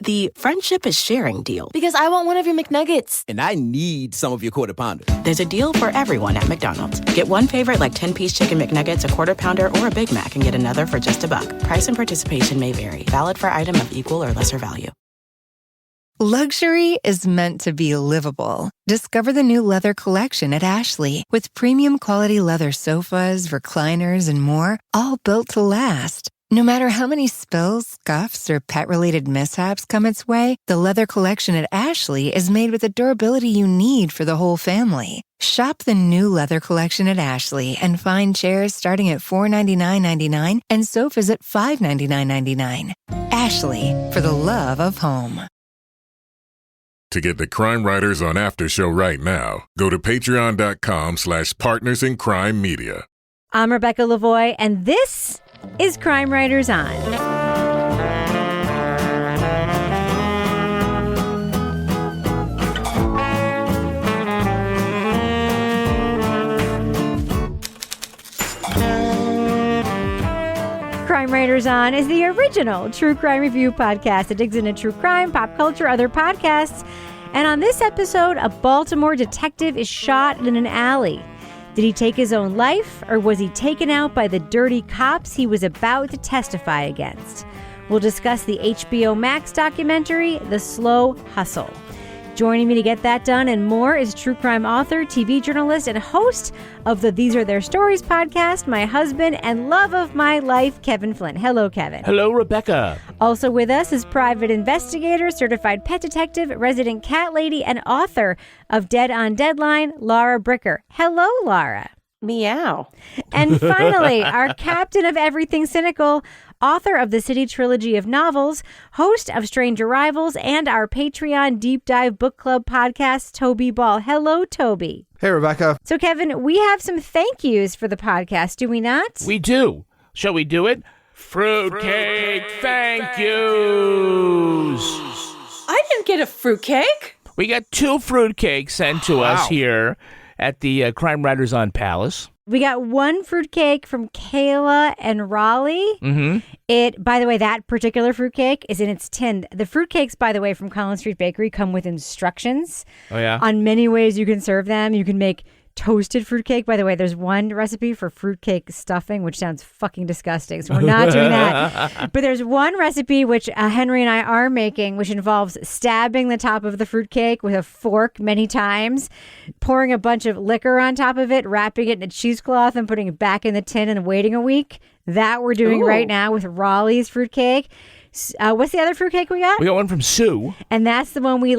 the friendship is sharing deal. Because I want one of your McNuggets. And I need some of your Quarter Pounder. There's a deal for everyone at McDonald's. Get one favorite like 10-piece chicken McNuggets, a Quarter Pounder, or a Big Mac and get another for just $1. Price and participation may vary. Valid for item of equal or lesser value. Luxury is meant to be livable. Discover the new leather collection at Ashley with premium quality leather sofas, recliners, and more, all built to last. No matter how many spills, scuffs, or pet-related mishaps come its way, the leather collection at Ashley is made with the durability you need for the whole family. Shop the new leather collection at Ashley and find chairs starting at $499.99 and sofas at $599.99. Ashley, for the love of home. To get the Crime Writers on Aftershow right now, go to patreon.com/partnersincrimemedia. I'm Rebecca Lavoie, and this is Crime Writers On. Crime Writers On is the original true crime review podcast that digs into true crime, pop culture, other podcasts. And on this episode, a Baltimore detective is shot in an alley. Did he take his own life, or was he taken out by the dirty cops he was about to testify against? We'll discuss the HBO Max documentary, The Slow Hustle. Joining me to get that done and more is true crime author, TV journalist, and host of the These Are Their Stories podcast, my husband and love of my life, Kevin Flynn. Hello, Kevin. Hello, Rebecca. Also with us is private investigator, certified pet detective, resident cat lady, and author of Dead on Deadline, Laura Bricker. Hello, Laura. Meow. And finally, our captain of everything cynical, author of the City Trilogy of novels, host of Strange Arrivals, and our Patreon Deep Dive Book Club podcast, Toby Ball. Hello, Toby. Hey, Rebecca. So, Kevin, we have some thank yous for the podcast, do we not? We do. Shall we do it? Fruitcake thank yous. I didn't get a fruitcake. We got 2 fruitcakes sent to us here at the Crime Writers on Palace. We got 1 fruitcake from Kayla and Raleigh. Mm-hmm. By the way, that particular fruitcake is in its tin. The fruitcakes, by the way, from Collins Street Bakery come with instructions. Oh, yeah? On many ways you can serve them. You can make toasted fruitcake. By the way, there's one recipe for fruitcake stuffing, which sounds fucking disgusting. So we're not doing that. But there's one recipe which Henry and I are making, which involves stabbing the top of the fruitcake with a fork many times, pouring a bunch of liquor on top of it, wrapping it in a cheesecloth, and putting it back in the tin and waiting a week. That we're doing right now with Raleigh's fruitcake. What's the other fruitcake we got? We got one from Sue. And that's the one we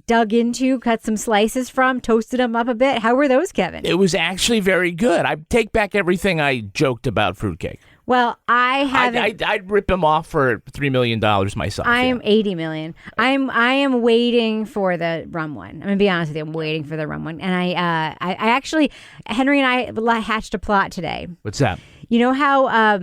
dug into, cut some slices from, toasted them up a bit. How were those, Kevin? It was actually very good. I take back everything I joked about fruitcake. Well, I haven't. I'd rip him off for $3 million myself. I am $80 million. I am waiting for the rum one. I'm gonna be honest with you. I'm waiting for the rum one. And I actually, Henry and I hatched a plot today. What's that? You know how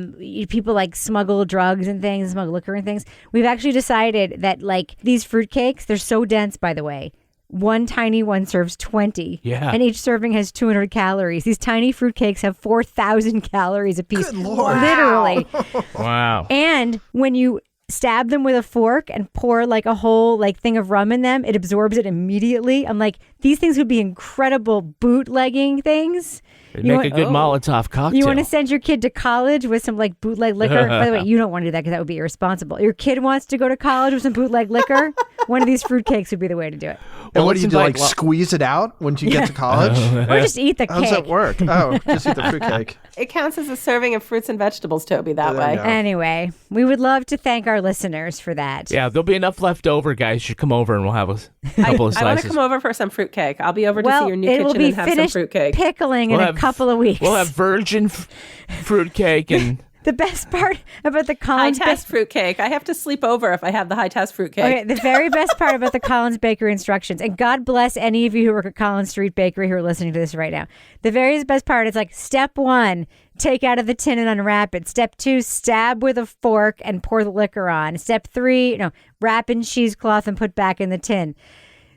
people smuggle drugs and things, smuggle liquor and things? We've actually decided that these fruitcakes, they're so dense, by the way. One tiny one serves 20. Yeah. And each serving has 200 calories. These tiny fruitcakes have 4,000 calories a piece. Good Lord. Literally. Wow. And when you stab them with a fork and pour a whole thing of rum in them, it absorbs it immediately. I'm like, these things would be incredible bootlegging things. It'd make a good Molotov cocktail. You want to send your kid to college with some bootleg liquor? By the way, you don't want to do that because that would be irresponsible. Your kid wants to go to college with some bootleg liquor? One of these fruitcakes would be the way to do it. And what do you do, squeeze it out once you get to college? Or just eat the cake. How does that work? Oh, just eat the fruitcake. It counts as a serving of fruits and vegetables, Toby, that way. Anyway, we would love to thank our listeners for that. Yeah, there'll be enough left over, guys. You should come over and we'll have a couple of slices. I want to come over for some fruitcake. I'll be over to see your new kitchen and have some fruitcake. Pickling in a couple of weeks. We'll have virgin fruitcake and... The best part about the Collins high-test fruitcake. I have to sleep over if I have the high-test fruitcake. Okay, the very best part about the Collins Bakery instructions, and God bless any of you who work at Collins Street Bakery who are listening to this right now. The very best part is step 1, take out of the tin and unwrap it. Step 2, stab with a fork and pour the liquor on. Step 3, wrap in cheesecloth and put back in the tin.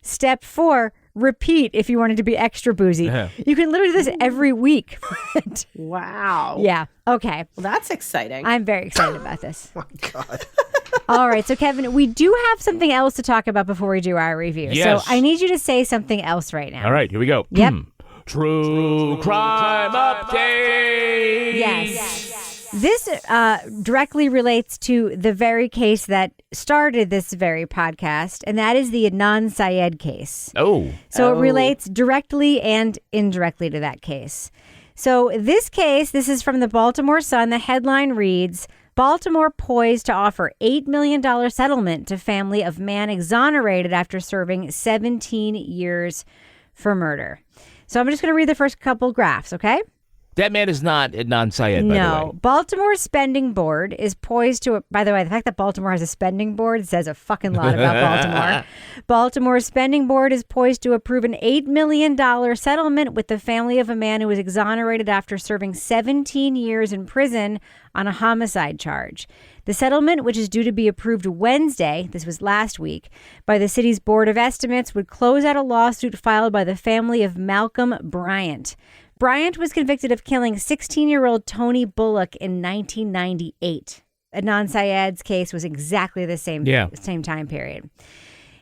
Step 4, repeat if you wanted to be extra boozy. Yeah. You can literally do this every week. Wow. Yeah. Okay. Well, that's exciting. I'm very excited about this. Oh, my God. All right. So, Kevin, we do have something else to talk about before we do our review. Yes. So I need you to say something else right now. All right, here we go. Yep. True crime update. Yes. This directly relates to the very case that started this very podcast, and that is the Adnan Syed case. Oh. So it relates directly and indirectly to that case. So this case, this is from the Baltimore Sun. The headline reads, Baltimore poised to offer $8 million settlement to family of man exonerated after serving 17 years for murder. So I'm just going to read the first couple graphs, okay? That man is not Adnan Syed, by the way. No. Baltimore's spending board is poised to... By the way, the fact that Baltimore has a spending board says a fucking lot about Baltimore. Baltimore's spending board is poised to approve an $8 million settlement with the family of a man who was exonerated after serving 17 years in prison on a homicide charge. The settlement, which is due to be approved Wednesday, this was last week, by the city's Board of Estimates, would close out a lawsuit filed by the family of Malcolm Bryant. Bryant was convicted of killing 16-year-old Tony Bullock in 1998. Adnan Syed's case was exactly the same time period.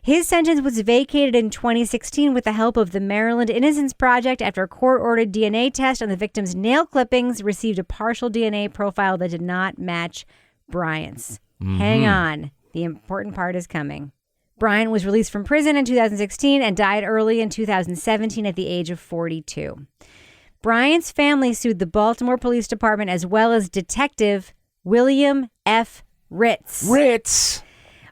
His sentence was vacated in 2016 with the help of the Maryland Innocence Project after a court-ordered DNA test on the victim's nail clippings received a partial DNA profile that did not match Bryant's. Hang on. The important part is coming. Bryant was released from prison in 2016 and died early in 2017 at the age of 42. Bryant's family sued the Baltimore Police Department as well as Detective William F. Ritz,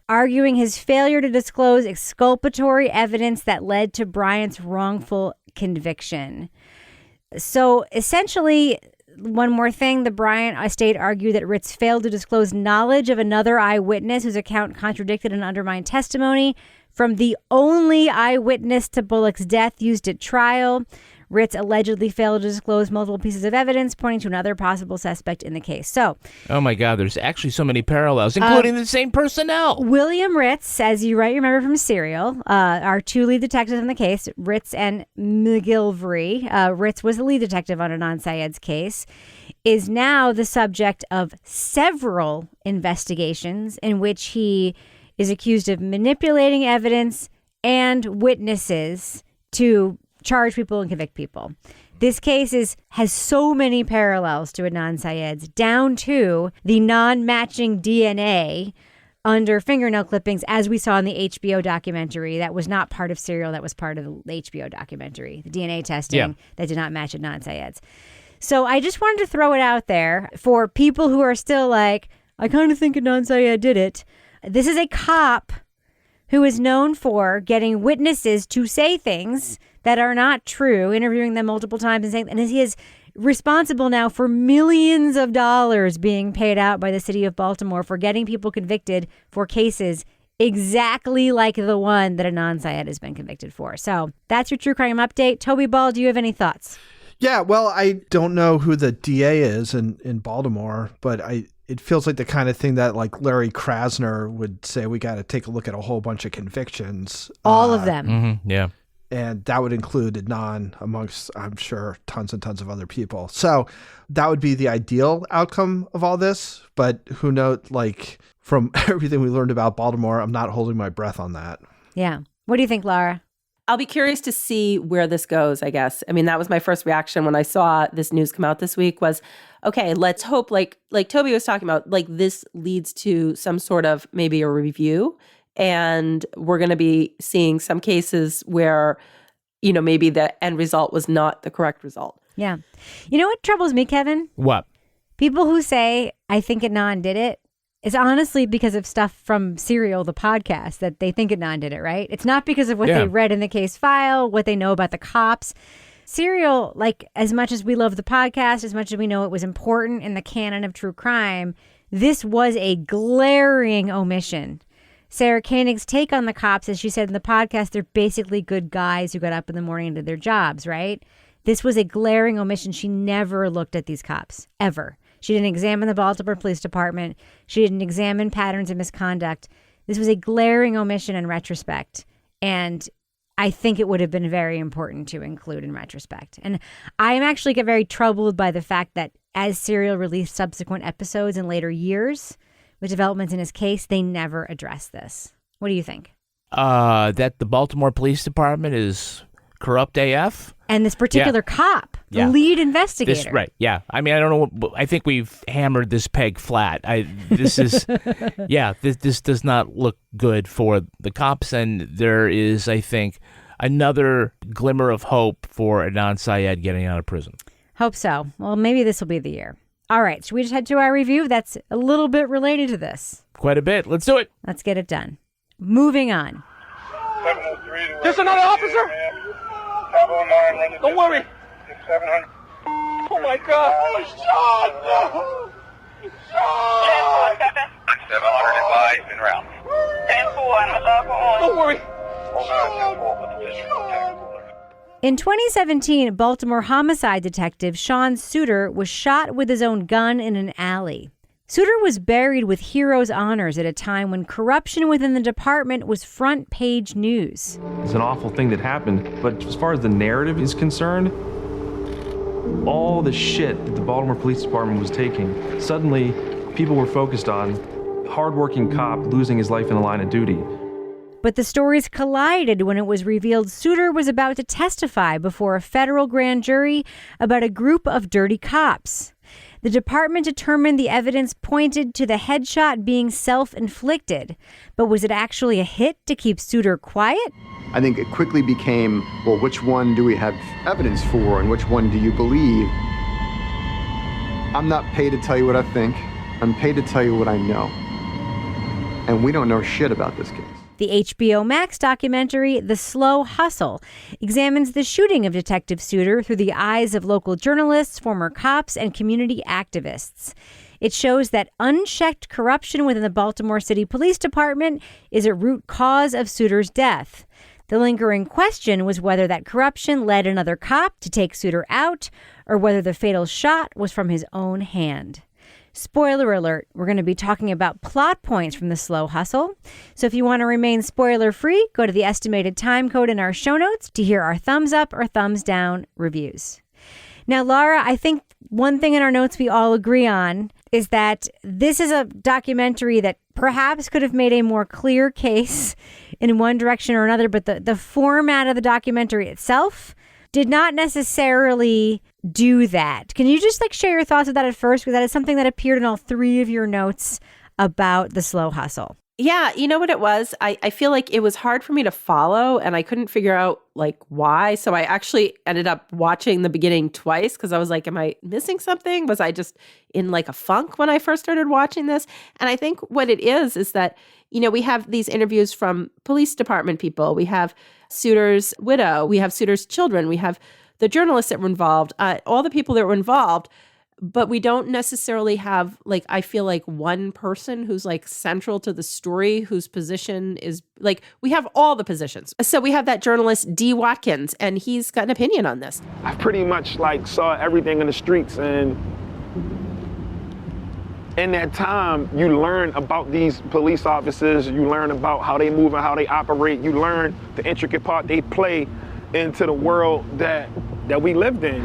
arguing his failure to disclose exculpatory evidence that led to Bryant's wrongful conviction. So essentially, one more thing, the Bryant estate argued that Ritz failed to disclose knowledge of another eyewitness whose account contradicted and undermined testimony from the only eyewitness to Bullock's death used at trial. Ritz allegedly failed to disclose multiple pieces of evidence pointing to another possible suspect in the case. So, oh my God, there's actually so many parallels, including the same personnel. William Ritz, as you might remember from Serial, are two lead detectives in the case, Ritz and McGilvery. Ritz was the lead detective on Adnan Syed's case, is now the subject of several investigations in which he is accused of manipulating evidence and witnesses to charge people and convict people. This case has so many parallels to Adnan Syed's, down to the non-matching DNA under fingernail clippings, as we saw in the HBO documentary. That was not part of Serial, that was part of the HBO documentary. The DNA testing that did not match Adnan Syed's. So I just wanted to throw it out there for people who are still like, I kind of think Adnan Syed did it. This is a cop who is known for getting witnesses to say things that are not true, interviewing them multiple times and saying, and he is responsible now for millions of dollars being paid out by the city of Baltimore for getting people convicted for cases exactly like the one that Adnan Syed has been convicted for. So that's your true crime update. Toby Ball, do you have any thoughts? Yeah, well, I don't know who the DA is in Baltimore, but it feels like the kind of thing that like Larry Krasner would say, we got to take a look at a whole bunch of convictions. All of them. Mm-hmm, yeah. And that would include Adnan amongst, I'm sure, tons and tons of other people. So that would be the ideal outcome of all this. But who knows, like from everything we learned about Baltimore, I'm not holding my breath on that. Yeah. What do you think, Laura? I'll be curious to see where this goes, I guess. I mean, that was my first reaction when I saw this news come out this week was, okay, let's hope like Toby was talking about, like this leads to some sort of maybe a review. And we're going to be seeing some cases where, you know, maybe the end result was not the correct result. Yeah. You know what troubles me, Kevin? What? People who say, I think Adnan did it, is honestly because of stuff from Serial, the podcast, that they think Adnan did it, right? It's not because of what they read in the case file, what they know about the cops. Serial, like, as much as we love the podcast, as much as we know it was important in the canon of true crime, this was a glaring omission. Sarah Koenig's take on the cops, as she said in the podcast, they're basically good guys who got up in the morning and did their jobs, right? This was a glaring omission. She never looked at these cops, ever. She didn't examine the Baltimore Police Department. She didn't examine patterns of misconduct. This was a glaring omission in retrospect. And I think it would have been very important to include in retrospect. And I'm actually get very troubled by the fact that as Serial released subsequent episodes in later years, with developments in his case, they never address this. What do you think? That the Baltimore Police Department is corrupt AF. And this particular cop, the lead investigator. Right, yeah. I mean, I don't know. I think we've hammered this peg flat. This is, this does not look good for the cops. And there is, I think, another glimmer of hope for Adnan Syed getting out of prison. Hope so. Well, maybe this will be the year. All right, should we just head to our review? That's a little bit related to this. Quite a bit. Let's do it. Let's get it done. Moving on. There's another officer? Don't worry. Oh my God. Sean! No! Sean! 700 advised en route. 10-4, don't worry. In 2017, Baltimore homicide detective Sean Suter was shot with his own gun in an alley. Suter was buried with hero's honors at a time when corruption within the department was front page news. It's an awful thing that happened, but as far as the narrative is concerned, all the shit that the Baltimore Police Department was taking, suddenly people were focused on hardworking cop losing his life in the line of duty. But the stories collided when it was revealed Suter was about to testify before a federal grand jury about a group of dirty cops. The department determined the evidence pointed to the headshot being self-inflicted. But was it actually a hit to keep Suter quiet? I think it quickly became, well, which one do we have evidence for and which one do you believe? I'm not paid to tell you what I think. I'm paid to tell you what I know. And we don't know shit about this case. The HBO Max documentary, The Slow Hustle, examines the shooting of Detective Suter through the eyes of local journalists, former cops, and community activists. It shows that unchecked corruption within the Baltimore City Police Department is a root cause of Suter's death. The lingering question was whether that corruption led another cop to take Suter out, or whether the fatal shot was from his own hand. Spoiler alert, we're going to be talking about plot points from The Slow Hustle. So if you want to remain spoiler-free, go to the estimated time code in our show notes to hear our thumbs up or thumbs down reviews. Now, Laura, I think one thing in our notes we all agree on is that this is a documentary that perhaps could have made a more clear case in one direction or another, but the format of the documentary itself did not necessarily do that. Can you just share your thoughts of that at first? Because that is something that appeared in all three of your notes about The Slow Hustle. Yeah, you know what it was? I feel like it was hard for me to follow and I couldn't figure out why. So I actually ended up watching the beginning twice because I was like, am I missing something? Was I just in a funk when I first started watching this? And I think what it is that, we have these interviews from police department people. We have Suter's widow. We have Suter's children. We have the journalists that were involved, all the people that were involved. But we don't necessarily have, I feel like one person who's central to the story, whose position is we have all the positions. So we have that journalist, D. Watkins, and he's got an opinion on this. I pretty much saw everything in the streets, and in that time, you learn about these police officers, you learn about how they move and how they operate, you learn the intricate part they play into the world that we lived in.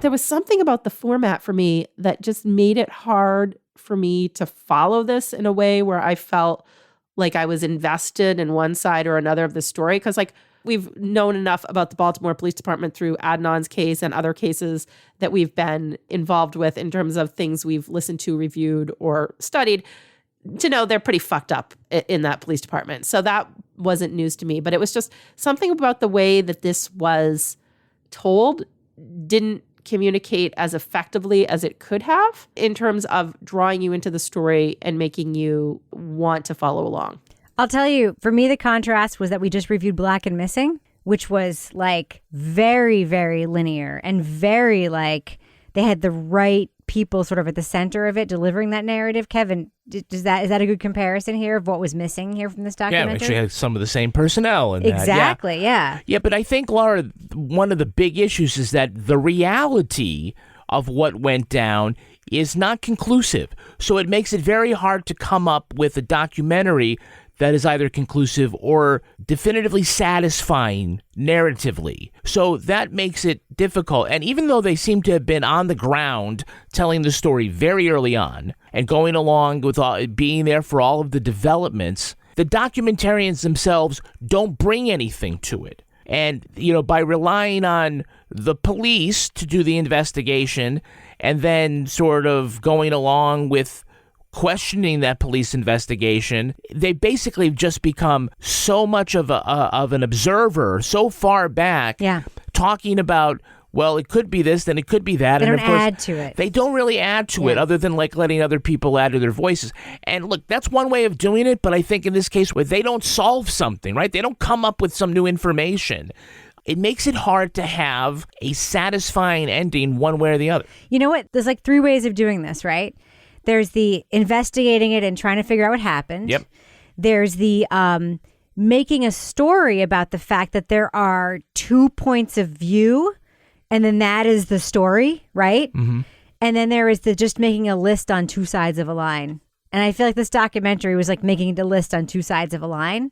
There was something about the format for me that just made it hard for me to follow this in a way where I felt like I was invested in one side or another of the story. Because we've known enough about the Baltimore Police Department through Adnan's case and other cases that we've been involved with in terms of things we've listened to, reviewed, or studied to know they're pretty fucked up in that police department. So that wasn't news to me. But it was just something about the way that this was told didn't communicate as effectively as it could have in terms of drawing you into the story and making you want to follow along. I'll tell you, for me, the contrast was that we just reviewed Black and Missing, which was very, very linear and very they had the right people sort of at the center of it delivering that narrative. Kevin, is that a good comparison here of what was missing here from this documentary? Yeah, actually had some of the same personnel in exactly, that. Yeah. Yeah, but I think, Laura, one of the big issues is that the reality of what went down is not conclusive. So it makes it very hard to come up with a documentary that is either conclusive or definitively satisfying narratively. So that makes it difficult. And even though they seem to have been on the ground telling the story very early on, and going along with being there for all of the developments, the documentarians themselves don't bring anything to it. And, by relying on the police to do the investigation and then sort of going along with questioning that police investigation, they basically just become so much of an observer, so far back, talking about, well, it could be this, then it could be that. They and don't of course, add to it. They don't really add to it other than like letting other people add to their voices. And look, that's one way of doing it, but I think in this case where they don't solve something, right? They don't come up with some new information. It makes it hard to have a satisfying ending one way or the other. You know what? There's like 3 ways of doing this, right? There's the investigating it and trying to figure out what happened. Yep. There's the making a story about the fact that there are 2 points of view, and then that is the story, right? Mm-hmm. And then there is the just making a list on 2 sides of a line. And I feel like this documentary was like making a list on 2 sides of a line.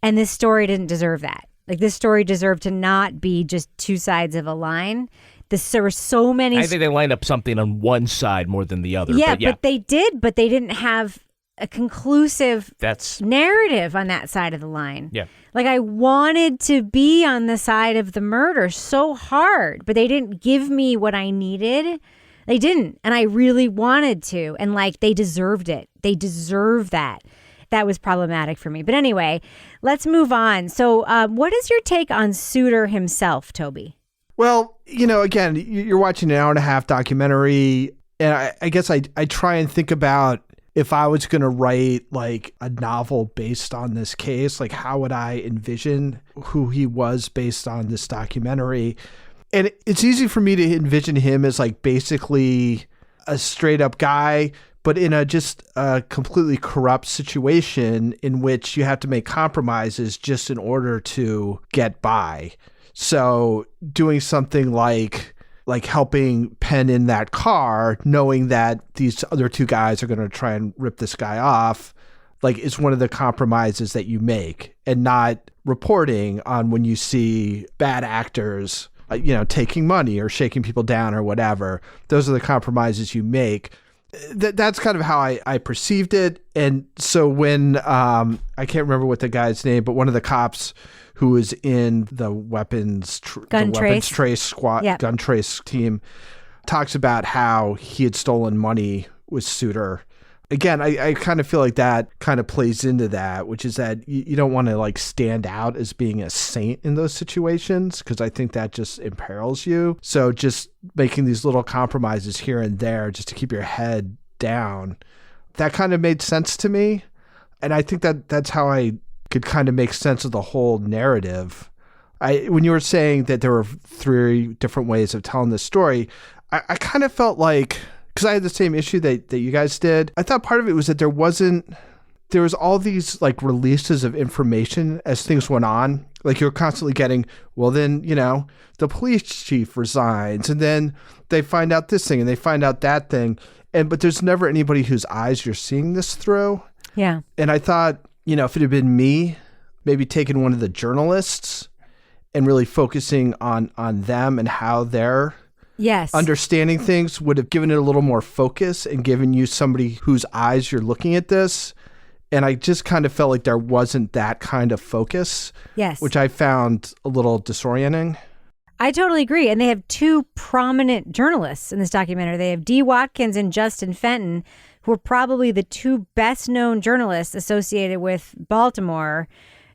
And this story didn't deserve that. Like this story deserved to not be just 2 sides of a line. There were so many. I think they lined up something on one side more than the other. Yeah, but they did, but they didn't have a conclusive narrative on that side of the line. Yeah. Like I wanted to be on the side of the murder so hard, but they didn't give me what I needed. They didn't. And I really wanted to. And like they deserved it. They deserve that. That was problematic for me. But anyway, let's move on. So what is your take on Suiter himself, Toby? Well, again, you're watching an 1.5-hour documentary, and I guess I try and think about if I was going to write like a novel based on this case, like how would I envision who he was based on this documentary? And it's easy for me to envision him as like basically a straight up guy, but in a completely corrupt situation in which you have to make compromises just in order to get by. So doing something like helping Penn in that car, knowing that these other 2 guys are going to try and rip this guy off, like is one of the compromises that you make, and not reporting on when you see bad actors, taking money or shaking people down or whatever. Those are the compromises you make. That's kind of how I perceived it. And so when, I can't remember what the guy's name, but one of the cops who was in the weapons trace squad, gun trace team, talks about how he had stolen money with Suiter. Again, I kind of feel like that kind of plays into that, which is that you don't want to like stand out as being a saint in those situations, because I think that just imperils you. So just making these little compromises here and there just to keep your head down, that kind of made sense to me. And I think that's how I could kind of make sense of the whole narrative. When you were saying that there were 3 different ways of telling this story, I kind of felt like, because I had the same issue that you guys did, I thought part of it was that there was all these like releases of information as things went on. Like you're constantly getting, well then, the police chief resigns, and then they find out this thing and they find out that thing. But there's never anybody whose eyes you're seeing this through. Yeah. And I thought, if it had been me, maybe taking one of the journalists and really focusing on them and how they're understanding things would have given it a little more focus and given you somebody whose eyes you're looking at this. And I just kind of felt like there wasn't that kind of focus, which I found a little disorienting. I totally agree. And they have 2 prominent journalists in this documentary. They have Dee Watkins and Justin Fenton, who are probably the 2 best known journalists associated with Baltimore,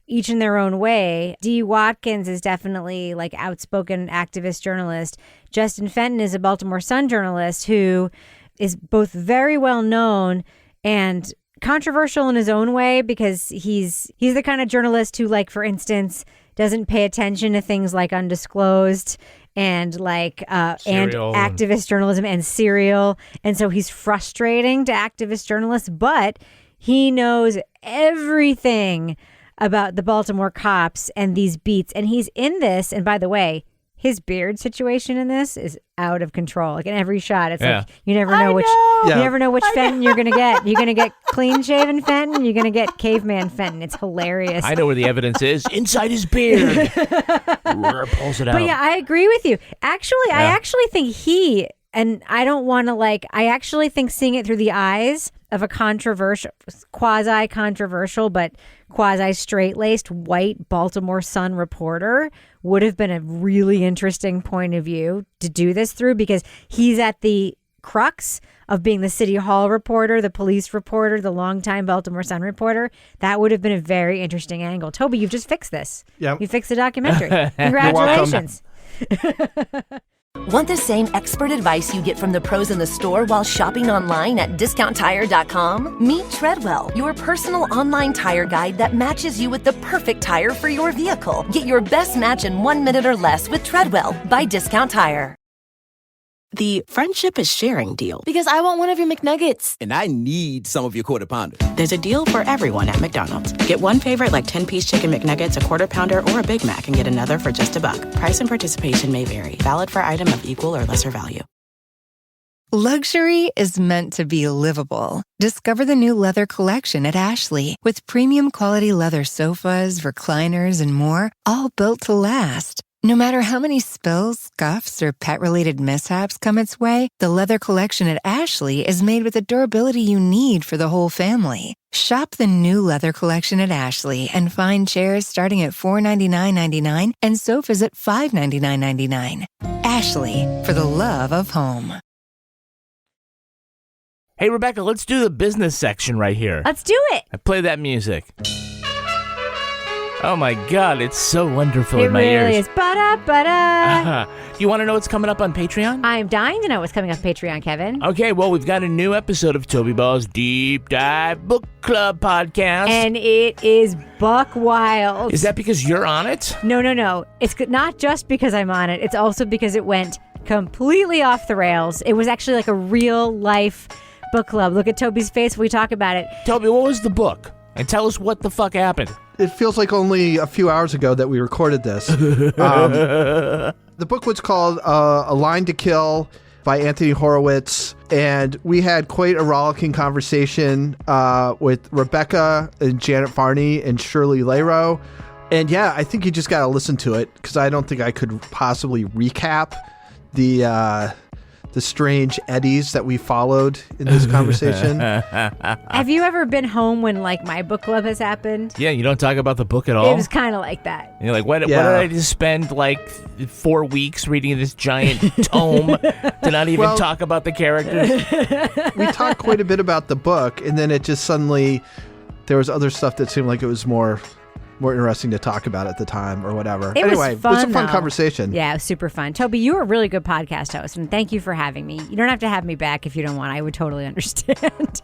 each in their own way. Dee Watkins is definitely like outspoken activist journalist. Justin Fenton is a Baltimore Sun journalist who is both very well known and controversial in his own way, because he's the kind of journalist who, like, for instance, doesn't pay attention to things like Undisclosed and like and activist journalism and Serial. And so he's frustrating to activist journalists, but he knows everything about the Baltimore cops and these beats. And he's in this. And by the way, his beard situation in this is out of control. Like in every shot, it's like you never know you never know which Fenton you're gonna get. You're gonna get clean shaven Fenton. You're gonna get caveman Fenton. It's hilarious. I know where the evidence is. Inside his beard. Pulls it out. But yeah, I agree with you. Actually, I actually think he And I don't want to I actually think seeing it through the eyes of a quasi-controversial, but quasi-straight-laced white Baltimore Sun reporter would have been a really interesting point of view to do this through, because he's at the crux of being the city hall reporter, the police reporter, the longtime Baltimore Sun reporter. That would have been a very interesting angle. Toby, you've just fixed this. Yeah. You fixed the documentary. Congratulations. Want the same expert advice you get from the pros in the store while shopping online at DiscountTire.com? Meet Treadwell, your personal online tire guide that matches you with the perfect tire for your vehicle. Get your best match in 1 minute or less with Treadwell by Discount Tire. The friendship is sharing deal. Because I want one of your McNuggets. And I need some of your Quarter Pounder. There's a deal for everyone at McDonald's. Get one favorite like 10-piece chicken McNuggets, a Quarter Pounder, or a Big Mac and get another for just $1. Price and participation may vary. Valid for item of equal or lesser value. Luxury is meant to be livable. Discover the new leather collection at Ashley with premium quality leather sofas, recliners, and more, all built to last. No matter how many spills, scuffs, or pet-related mishaps come its way, the leather collection at Ashley is made with the durability you need for the whole family. Shop the new leather collection at Ashley and find chairs starting at $499.99 and sofas at $599.99. Ashley, for the love of home. Hey, Rebecca, let's do the business section right here. Let's do it. I play that music. Oh my God, it's so wonderful in my ears. It really ears. is. Ba-da. Do you want to know what's coming up on Patreon? I'm dying to know what's coming up on Patreon, Kevin. Okay, well, we've got a new episode of Toby Ball's Deep Dive Book Club podcast. And it is buck wild. Is that because you're on it? No. It's not just because I'm on it. It's also because it went completely off the rails. It was actually like a real life book club. Look at Toby's face when we talk about it. Toby, what was the book? And tell us what the fuck happened. It feels like only a few hours ago that we recorded this. The book was called A Line to Kill by Anthony Horowitz. And we had quite a rollicking conversation with Rebecca and Janet Varney and Shirley Laro. And yeah, I think you just got to listen to it because I don't think I could possibly recap the strange eddies that we followed in this conversation. Have you ever been home when my book club has happened? Yeah, you don't talk about the book at all? It was kind of like that. And you're like, what did I just spend 4 weeks reading this giant tome to not even talk about the characters? We talked quite a bit about the book, and then it just suddenly, there was other stuff that seemed like it was more interesting to talk about at the time or whatever. Anyway, it was a fun conversation. Yeah, it was super fun. Toby, you were a really good podcast host, and thank you for having me. You don't have to have me back if you don't want. I would totally understand.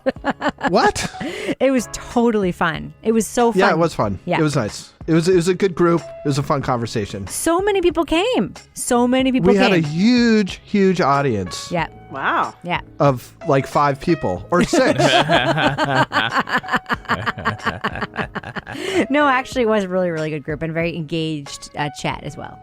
What? It was totally fun. It was so fun. Yeah, it was fun. Yeah. It was nice. It was a good group. It was a fun conversation. So many people came. We had a huge audience. Yeah. Wow. Yeah. Of 5 people or 6. No, actually, it was a really, really good group and very engaged chat as well.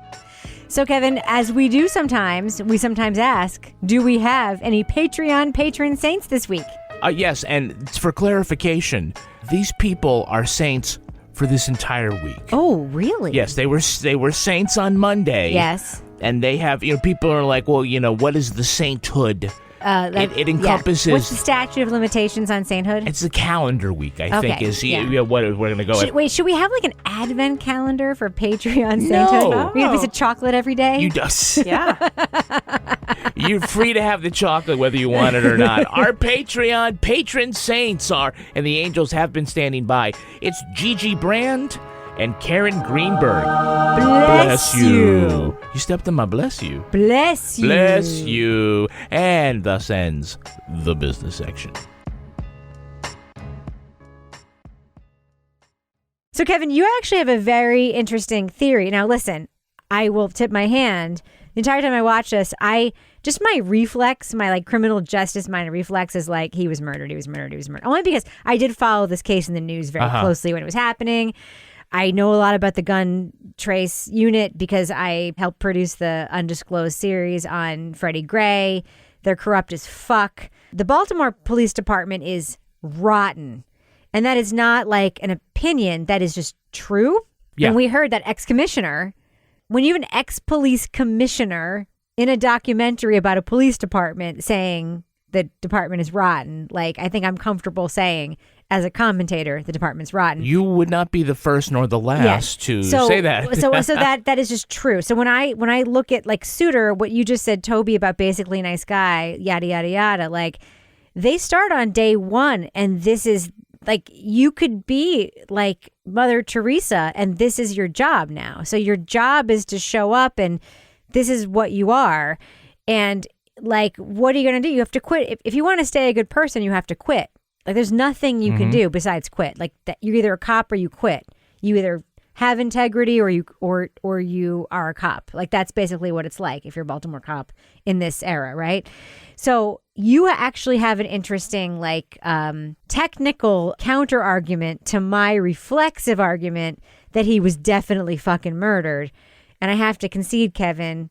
So, Kevin, as we do sometimes, we sometimes ask, do we have any Patreon patron saints this week? Yes, and for clarification, these people are saints for this entire week. Oh, really? Yes, they were saints on Monday. Yes. And they have, people are like, well, what is the sainthood? It encompasses... Yeah. What's the statute of limitations on sainthood? It's the calendar week, I think, is what we're going to go with. Wait, should we have an advent calendar for Patreon sainthood? No. We have a piece of chocolate every day? You does. Yeah. You're free to have the chocolate whether you want it or not. Our Patreon patron saints are, and the angels have been standing by. It's Gigi Brand and Karen Greenberg. Bless you. You stepped in my bless you. Bless you. Bless you. And thus ends the business section. So, Kevin, you actually have a very interesting theory. Now, listen, I will tip my hand. The entire time I watch this, my reflex, my criminal justice mind reflex is he was murdered. Only because I did follow this case in the news very closely when it was happening. I know a lot about the gun trace unit because I helped produce the undisclosed series on Freddie Gray. They're corrupt as fuck. The Baltimore Police Department is rotten. And that is not an opinion. That is just true. Yeah. And we heard that ex-commissioner, when you have an ex-police commissioner in a documentary about a police department saying the department is rotten. Like, I think I'm comfortable saying, as a commentator, the department's rotten. You would not be the first nor the last to say that. so that is just true. So when I look at like Suitor, what you just said, Toby, about basically a nice guy, yada yada yada, like they start on day one, and this is like you could be like Mother Teresa, and this is your job now. So your job is to show up, and this is what you are. And like, what are you going to do? You have to quit. If you want to stay a good person, you have to quit. Like, there's nothing you can do besides quit. Like, that you're either a cop or you quit. You either have integrity or you are a cop. Like, that's basically what it's like if you're a Baltimore cop in this era, right? So you actually have an interesting, like, technical counter argument to my reflexive argument that he was definitely fucking murdered. And I have to concede, Kevin,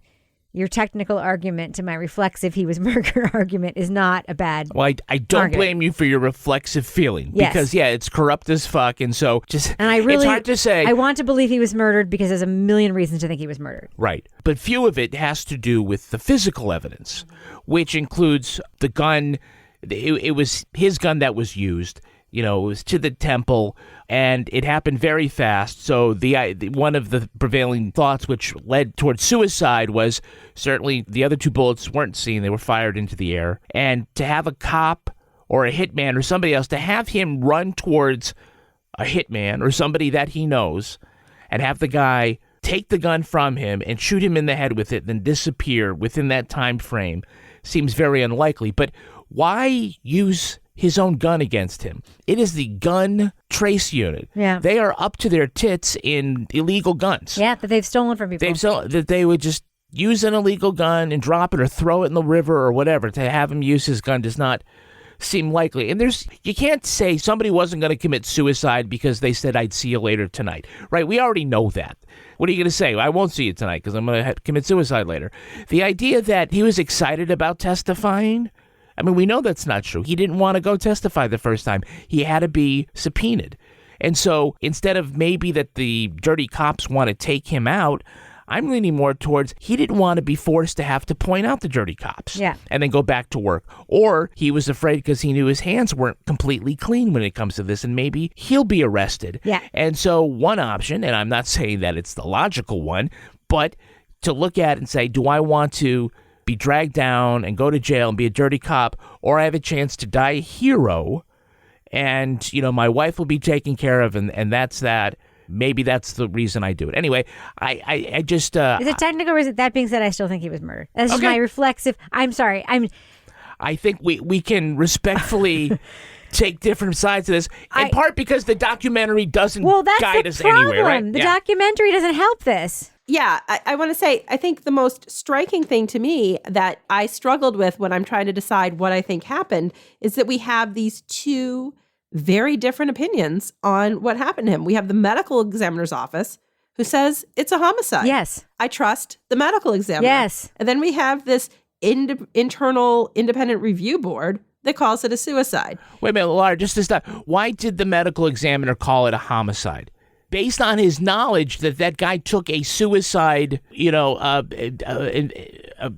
your technical argument to my reflexive he was murdered argument is not a bad Well, I don't argument. blame you for your reflexive feeling. Yes. Because, yeah, it's corrupt as fuck. And so it's hard to say. I want to believe he was murdered because there's a million reasons to think he was murdered. Right. But few of it has to do with the physical evidence, which includes the gun. It was his gun that was used. You know, it was to the temple, and it happened very fast. So one of the prevailing thoughts which led towards suicide was certainly the other two bullets weren't seen. They were fired into the air. And to have a cop or a hitman or somebody else, to have him run towards a hitman or somebody that he knows and have the guy take the gun from him and shoot him in the head with it, then disappear within that time frame seems very unlikely. But why use his own gun against him? It is the gun trace unit. Yeah. They are up to their tits in illegal guns. Yeah, that they've stolen from people. That they would just use an illegal gun and drop it or throw it in the river or whatever. To have him use his gun does not seem likely. And you can't say somebody wasn't going to commit suicide because they said, I'd see you later tonight. Right? We already know that. What are you going to say? I won't see you tonight because I'm going to commit suicide later. The idea that he was excited about testifying, I mean, we know that's not true. He didn't want to go testify the first time. He had to be subpoenaed. And so instead of maybe that the dirty cops want to take him out, I'm leaning more towards he didn't want to be forced to have to point out the dirty cops and then go back to work. Or he was afraid because he knew his hands weren't completely clean when it comes to this, and maybe he'll be arrested. Yeah. And so one option, and I'm not saying that it's the logical one, but to look at and say, do I want to be dragged down and go to jail and be a dirty cop, or I have a chance to die a hero and, you know, my wife will be taken care of, and that's that. Maybe that's the reason I do it. Anyway, I just... Is it technical reason? That being said, I still think he was murdered. That's just my reflexive... I'm sorry. I think we can respectfully take different sides of this, in part because the documentary doesn't guide us anywhere, right? The documentary doesn't help this. Yeah, I want to say, I think the most striking thing to me that I struggled with when I'm trying to decide what I think happened is that we have these two very different opinions on what happened to him. We have the medical examiner's office who says it's a homicide. Yes. I trust the medical examiner. Yes. And then we have this internal independent review board that calls it a suicide. Wait a minute, Laura, just to stop. Why did the medical examiner call it a homicide? Based on his knowledge that guy took a suicide,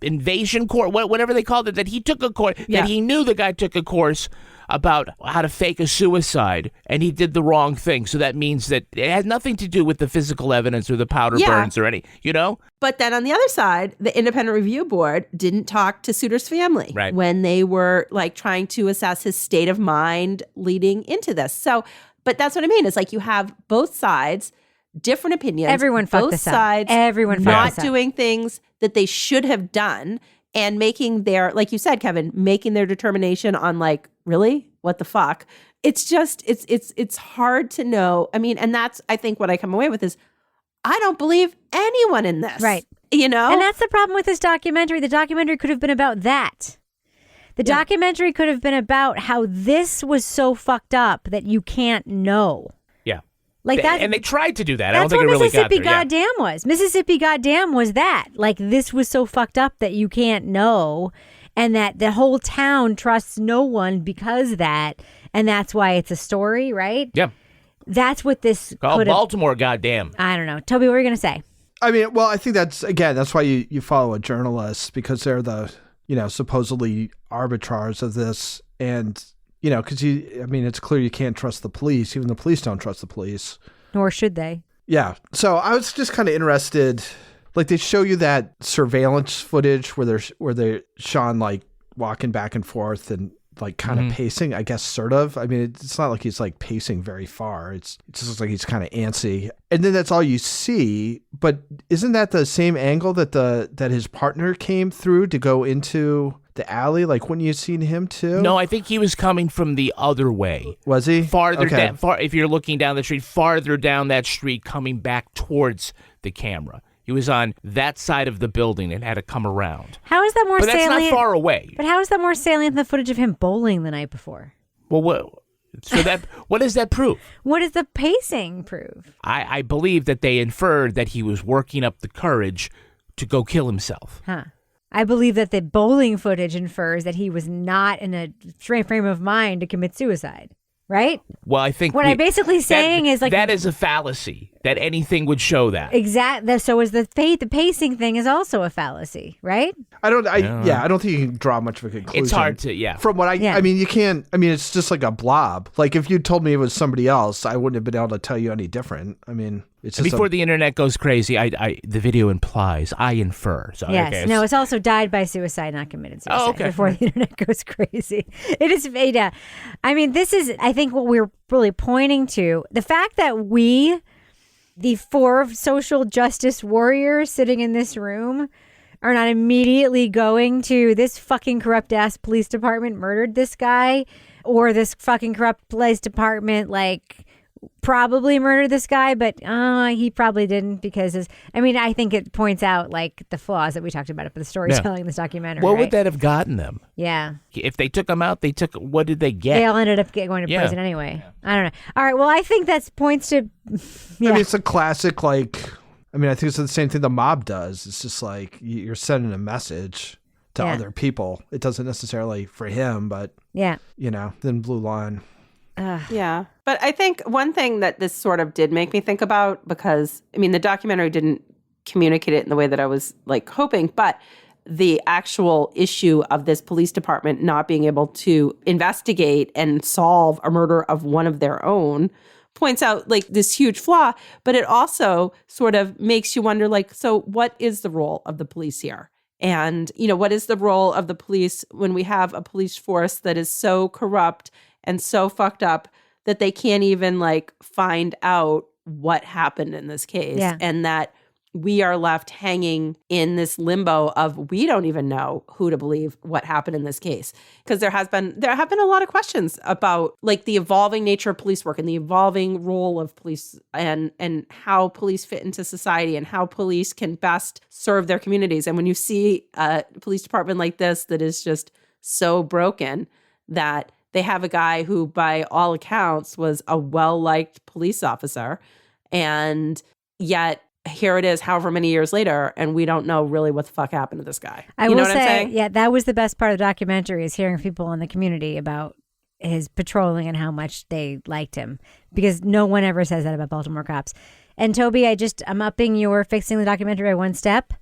invasion course, whatever they called it, that he took a course, that he knew the guy took a course about how to fake a suicide, and he did the wrong thing. So that means that it has nothing to do with the physical evidence or the powder burns or any, But then on the other side, the independent review board didn't talk to Suitor's family when they were like trying to assess his state of mind leading into this. So, but that's what I mean. It's like you have both sides, different opinions. Everyone fucked this up. Everyone fucked this up. Not doing things that they should have done and making their, like you said, Kevin, making their determination on like, really? What the fuck? It's just, it's hard to know. I mean, and that's, I think what I come away with is, I don't believe anyone in this. Right. And that's the problem with this documentary. The documentary could have been about that. The documentary could have been about how this was so fucked up that you can't know. Yeah. Like that. And they tried to do that. That's I don't think it really got there. Mississippi Goddamn was. Mississippi Goddamn was that. Like, this was so fucked up that you can't know. And that the whole town trusts no one because of that. And that's why it's a story, right? Yeah. That's what this called Baltimore, goddamn. I don't know. Toby, what were you going to say? I mean, well, I think that's why you follow a journalist, because they're the, supposedly arbitrars of this. And, because it's clear you can't trust the police. Even the police don't trust the police. Nor should they. Yeah. So I was just kind of interested. Like, they show you that surveillance footage where they're Sean like walking back and forth and like kind of pacing, I guess, sort of. I mean, it's not like he's like pacing very far. It just looks like he's kind of antsy. And then that's all you see. But isn't that the same angle that his partner came through to go into the alley? Like, wouldn't you have seen him too? No, I think he was coming from the other way. Was he? Farther down, if you're looking down the street, farther down that street, coming back towards the camera. He was on that side of the building and had to come around. How is that more salient? But that's not far away. But how is that more salient than the footage of him bowling the night before? Well, what does that prove? What does the pacing prove? I believe that they inferred that he was working up the courage to go kill himself. Huh. I believe that the bowling footage infers that he was not in a frame of mind to commit suicide. Right? Well, I think what I'm basically saying is like that is a fallacy, that anything would show that. Exactly. So is the pacing thing is also a fallacy, right? I don't think you can draw much of a conclusion. It's hard to, From what I mean, you can't, it's just like a blob. Like, if you told me it was somebody else, I wouldn't have been able to tell you any different. I mean, it's just before the internet goes crazy, the video implies, I infer. So, yes. Okay, no, it's also died by suicide, not committed suicide. Oh, okay. Before the internet goes crazy. It is Veda. I mean, this is, I think, what we're really pointing to. The fact that we, the four social justice warriors sitting in this room, are not immediately going to this fucking corrupt ass police department murdered this guy, or this fucking corrupt police department probably murdered this guy, but he probably didn't, because I think it points out like the flaws that we talked about with the storytelling in this documentary. What would that have gotten them? Yeah. If they took him out, what did they get? They all ended up going to prison anyway. Yeah. I don't know. All right. Well, I think that points to. Yeah. I mean, it's a classic, I think it's the same thing the mob does. It's just like you're sending a message to other people. It doesn't necessarily for him, but then blue line. Yeah. But I think one thing that this sort of did make me think about, because, the documentary didn't communicate it in the way that I was hoping, but the actual issue of this police department not being able to investigate and solve a murder of one of their own points out this huge flaw, but it also sort of makes you wonder, so what is the role of the police here? And, what is the role of the police when we have a police force that is so corrupt and so fucked up that they can't even find out what happened in this case, and that we are left hanging in this limbo of we don't even know who to believe what happened in this case, because there have been a lot of questions about the evolving nature of police work and the evolving role of police and how police fit into society and how police can best serve their communities. And when you see a police department like this that is just so broken that they have a guy who, by all accounts, was a well-liked police officer, and yet here it is however many years later, and we don't know really what the fuck happened to this guy. I will say, yeah, that was the best part of the documentary, is hearing people in the community about his patrolling and how much they liked him, because no one ever says that about Baltimore cops. And Toby, I'm upping your fixing the documentary by one step.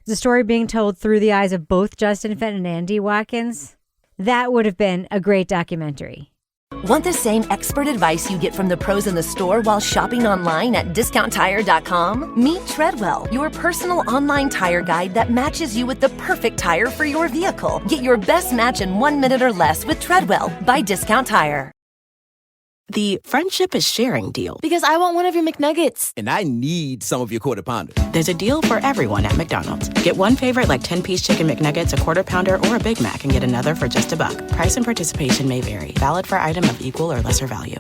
The story being told through the eyes of both Justin Fenton and Andy Watkins. That would have been a great documentary. Want the same expert advice you get from the pros in the store while shopping online at discounttire.com? Meet Treadwell, your personal online tire guide that matches you with the perfect tire for your vehicle. Get your best match in 1 minute or less with Treadwell by Discount Tire. The friendship is sharing deal. Because I want one of your McNuggets. And I need some of your Quarter Pounder. There's a deal for everyone at McDonald's. Get one favorite 10-piece chicken McNuggets, a Quarter Pounder, or a Big Mac, and get another for just $1. Price and participation may vary. Valid for item of equal or lesser value.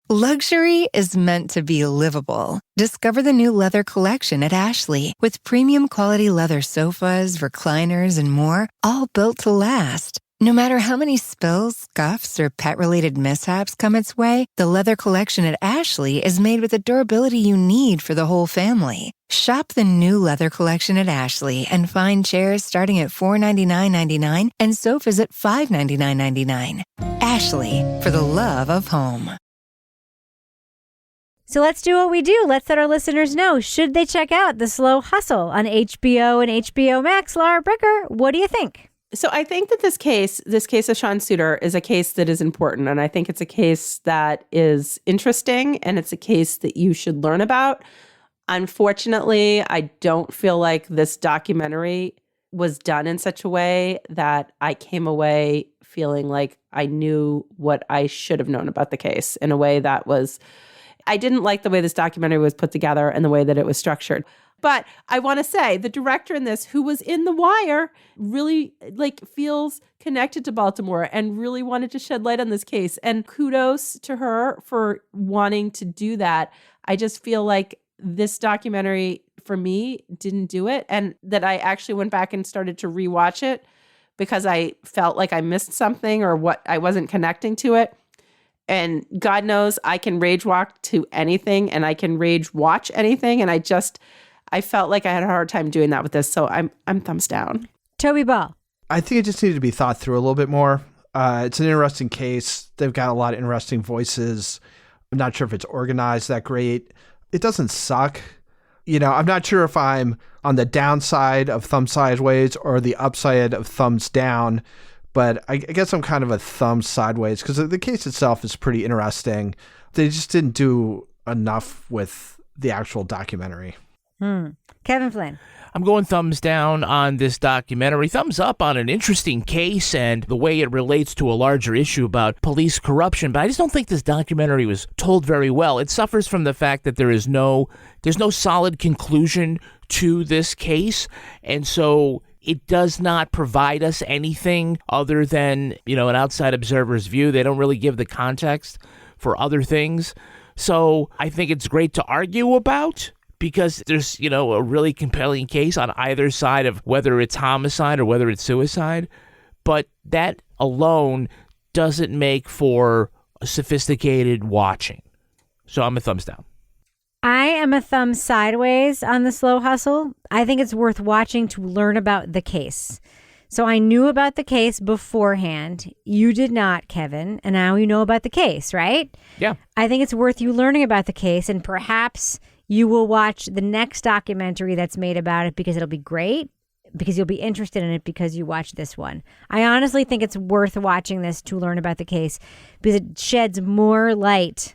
Luxury is meant to be livable. Discover the new leather collection at Ashley, with premium quality leather sofas, recliners, and more, all built to last. No matter how many spills, scuffs, or pet-related mishaps come its way, the leather collection at Ashley is made with the durability you need for the whole family. Shop the new leather collection at Ashley and find chairs starting at $499.99 and sofas at $599.99. Ashley, for the love of home. So let's do what we do. Let's let our listeners know. Should they check out The Slow Hustle on HBO and HBO Max? Laura Bricker, what do you think? So I think that this case of Sean Suiter is a case that is important. And I think it's a case that is interesting. And it's a case that you should learn about. Unfortunately, I don't feel like this documentary was done in such a way that I came away feeling like I knew what I should have known about the case in a way that was... I didn't like the way this documentary was put together and the way that it was structured. But I want to say the director in this, who was in The Wire, really feels connected to Baltimore and really wanted to shed light on this case. And kudos to her for wanting to do that. I just feel like this documentary, for me, didn't do it. And that I actually went back and started to rewatch it because I felt like I missed something or what I wasn't connecting to it. And God knows I can rage walk to anything and I can rage watch anything. And I felt like I had a hard time doing that with this. So I'm thumbs down. Toby Ball. I think it just needed to be thought through a little bit more. It's an interesting case. They've got a lot of interesting voices. I'm not sure if it's organized that great. It doesn't suck. I'm not sure if I'm on the downside of thumb sideways or the upside of thumbs down. But I guess I'm kind of a thumb sideways because the case itself is pretty interesting. They just didn't do enough with the actual documentary. Kevin Flynn. I'm going thumbs down on this documentary, thumbs up on an interesting case and the way it relates to a larger issue about police corruption. But I just don't think this documentary was told very well. It suffers from the fact that there's no solid conclusion to this case. And so it does not provide us anything other than, an outside observer's view. They don't really give the context for other things. So I think it's great to argue about because there's, a really compelling case on either side of whether it's homicide or whether it's suicide. But that alone doesn't make for a sophisticated watching. So I'm a thumbs down. I am a thumb sideways on The Slow Hustle. I think it's worth watching to learn about the case. So I knew about the case beforehand. You did not, Kevin. And now you know about the case, right? Yeah. I think it's worth you learning about the case. And perhaps you will watch the next documentary that's made about it because it'll be great. Because you'll be interested in it because you watched this one. I honestly think it's worth watching this to learn about the case because it sheds more light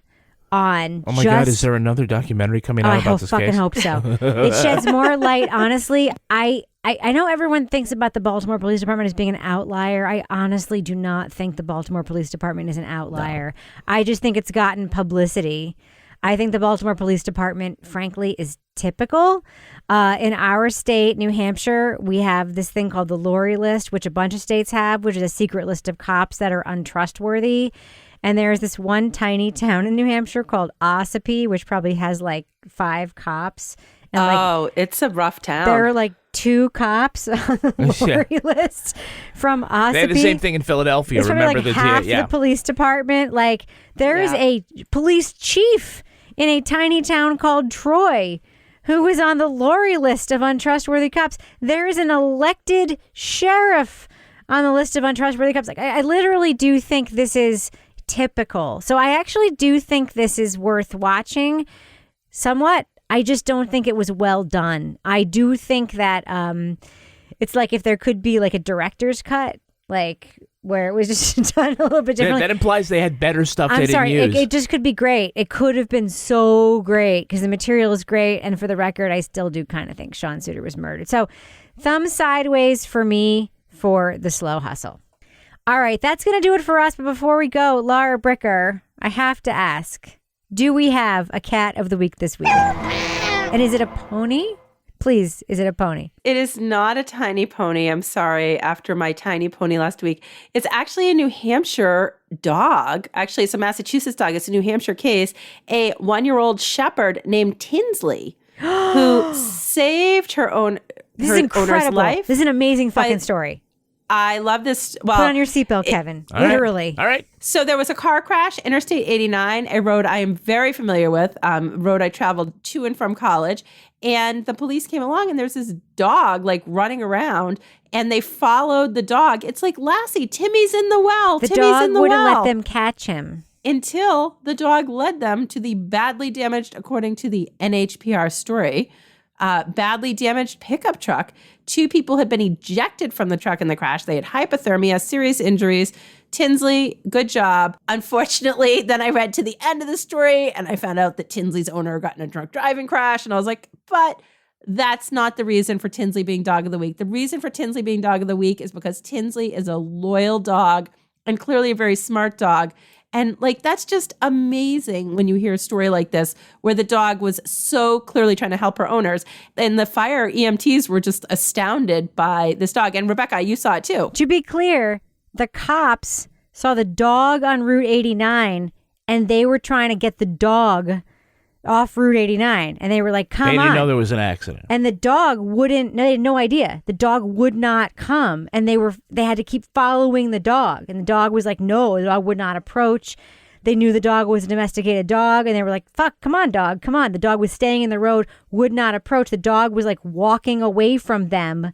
on. Oh my God, is there another documentary coming out about this case? I fucking hope so. It sheds more light, honestly. I know everyone thinks about the Baltimore Police Department as being an outlier. I honestly do not think the Baltimore Police Department is an outlier. No. I just think it's gotten publicity. I think the Baltimore Police Department, frankly, is typical. In our state, New Hampshire, we have this thing called the Lori List, which a bunch of states have, which is a secret list of cops that are untrustworthy. And there's this one tiny town in New Hampshire called Ossipee, which probably has 5 cops. And it's a rough town. There are 2 cops on the Lori list from Ossipee. They had the same thing in Philadelphia. It's probably half the police department. There is a police chief in a tiny town called Troy who was on the Lori list of untrustworthy cops. There is an elected sheriff on the list of untrustworthy cops. I literally do think this is typical. So I actually do think this is worth watching somewhat. I just don't think it was well done. I do think that it's if there could be a director's cut, where it was just done a little bit differently. That implies they had better stuff they didn't use. It just could be great. It could have been so great because the material is great. And for the record, I still do kind of think Sean Suiter was murdered. So thumb sideways for me for The Slow Hustle. All right, that's going to do it for us. But before we go, Laura Bricker, I have to ask, do we have a cat of the week this week? And is it a pony? Please, is it a pony? It is not a tiny pony. I'm sorry. After my tiny pony last week, it's actually a New Hampshire dog. Actually, it's a Massachusetts dog. It's a New Hampshire case. A 1-year-old shepherd named Tinsley who saved her owner's life. This is an amazing fucking story. I love this. Well, put on your seatbelt, Kevin. Literally. All right. So there was a car crash, Interstate 89, a road I am very familiar with, road I traveled to and from college. And the police came along and there's this dog running around and they followed the dog. It's Lassie, Timmy's in the well. The Timmy's dog in the wouldn't well. let them catch him. until the dog led them to the badly damaged, according to the NHPR story, badly damaged pickup truck. 2 people had been ejected from the truck in the crash. They had hypothermia, serious injuries. Tinsley, good job. Unfortunately, then I read to the end of the story and I found out that Tinsley's owner got in a drunk driving crash. And I was like, but that's not the reason for Tinsley being dog of the week. The reason for Tinsley being dog of the week is because Tinsley is a loyal dog and clearly a very smart dog. And like, that's just amazing when you hear a story like this, where the dog was so clearly trying to help her owners. And the fire EMTs were just astounded by this dog. And Rebecca, you saw it too. To be clear, the cops saw the dog on Route 89 and they were trying to get the dog off Route 89. And they were like, come on. They didn't know there was an accident. And the dog wouldn't, they had no idea. The dog would not come. And they had to keep following the dog. And the dog was like, no, the dog would not approach. They knew the dog was a domesticated dog. And they were like, fuck, come on, dog, come on. The dog was staying in the road, would not approach. The dog was like walking away from them,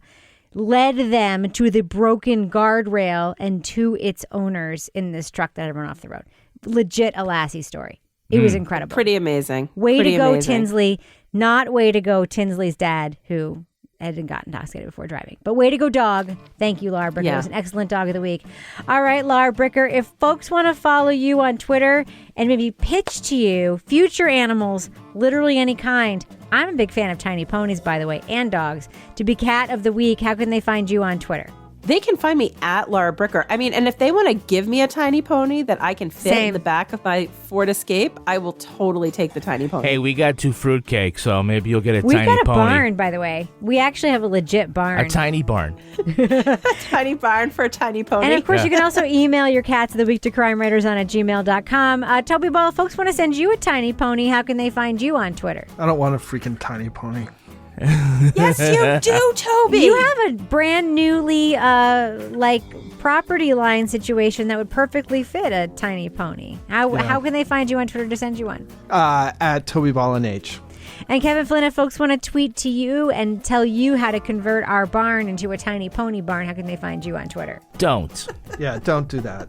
led them to the broken guardrail and to its owners in this truck that had run off the road. Legit a Lassie story. It was incredible. Pretty amazing. Way to go, Tinsley. Not way to go, Tinsley's dad, who hadn't gotten intoxicated before driving. But way to go, dog. Thank you, Laura Bricker. It was an excellent dog of the week. All right, Laura Bricker, if folks want to follow you on Twitter and maybe pitch to you future animals, literally any kind. I'm a big fan of tiny ponies, by the way, and dogs. To be cat of the week, how can they find you on Twitter? They can find me at Laura Bricker. I mean, and if they want to give me a tiny pony that I can fit in the back of my Ford Escape, I will totally take the tiny pony. Hey, we got 2 fruitcakes, so maybe you'll get a We've tiny pony. got a barn, by the way. We actually have a legit barn. A tiny barn. A tiny barn for a tiny pony. And of course, you can also email your cats of the week to crimewriterson@gmail.com. Toby Ball, if folks want to send you a tiny pony, how can they find you on Twitter? I don't want a freaking tiny pony. Yes, you do, Toby. You have a brand newly property line situation that would perfectly fit a tiny pony. How can they find you on Twitter to send you one? At Toby Ball and H. And Kevin Flynn, if folks want to tweet to you and tell you how to convert our barn into a tiny pony barn, how can they find you on Twitter? Don't. Yeah, don't do that.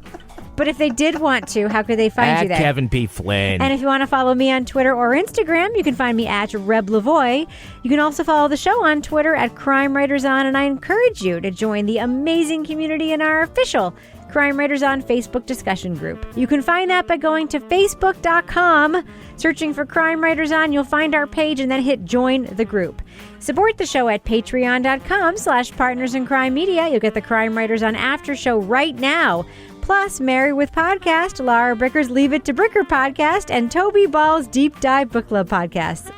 But if they did want to, how could they find you there? Kevin P. Flynn. And if you want to follow me on Twitter or Instagram, you can find me at Reb Lavoie. You can also follow the show on Twitter at Crime Writers On, and I encourage you to join the amazing community in our official Crime Writers On Facebook discussion group. You can find that by going to facebook.com, searching for Crime Writers On. You'll find our page and then hit join the group. Support the show at patreon.com/Partners in Crime Media. You'll get the Crime Writers On after show right now. Plus, Married with Podcast, Laura Bricker's Leave It to Bricker podcast, and Toby Ball's Deep Dive Book Club podcasts.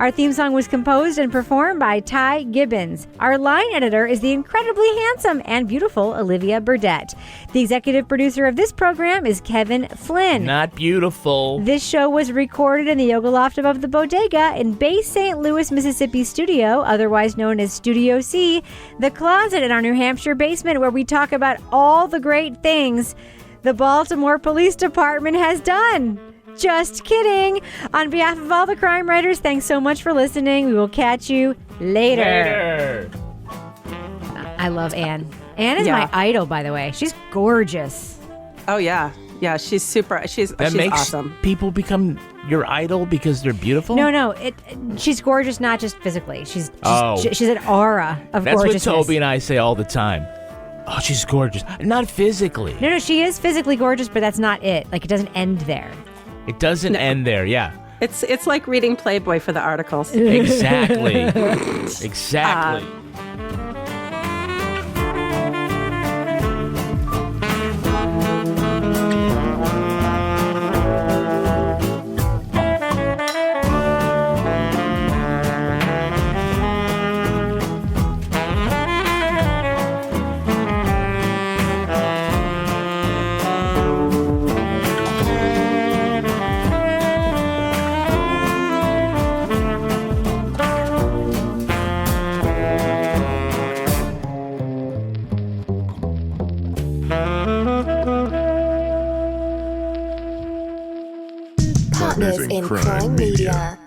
Our theme song was composed and performed by Ty Gibbons. Our line editor is the incredibly handsome and beautiful Olivia Burdett. The executive producer of this program is Kevin Flynn. Not beautiful. This show was recorded in the Yoga Loft above the Bodega in Bay St. Louis, Mississippi studio, otherwise known as Studio C, the closet in our New Hampshire basement where we talk about all the great things the Baltimore Police Department has done. Just kidding. On behalf of all the crime writers, thanks so much for listening. We will catch you later. I love Anne. Anne is my idol, by the way. She's gorgeous. Oh, yeah. Yeah, she's super. She's makes awesome. People become your idol because they're beautiful? No. She's gorgeous, not just physically. She's an aura of gorgeousness. That's what Toby and I say all the time. Oh, she's gorgeous. Not physically. No, she is physically gorgeous, but that's not it. Like, it doesn't end there. It doesn't end there, yeah. It's like reading Playboy for the articles. Exactly. Exactly. Partners in Crime Media.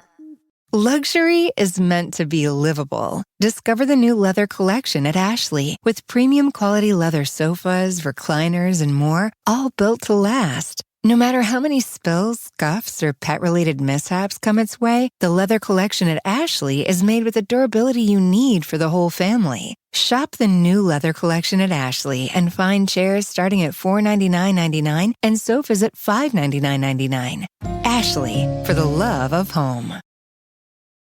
Luxury is meant to be livable. Discover the new leather collection at Ashley with premium quality leather sofas, recliners, and more, all built to last. No matter how many spills, scuffs, or pet-related mishaps come its way, the leather collection at Ashley is made with the durability you need for the whole family. Shop the new leather collection at Ashley and find chairs starting at $499.99 and sofas at $599.99. Ashley, for the love of home.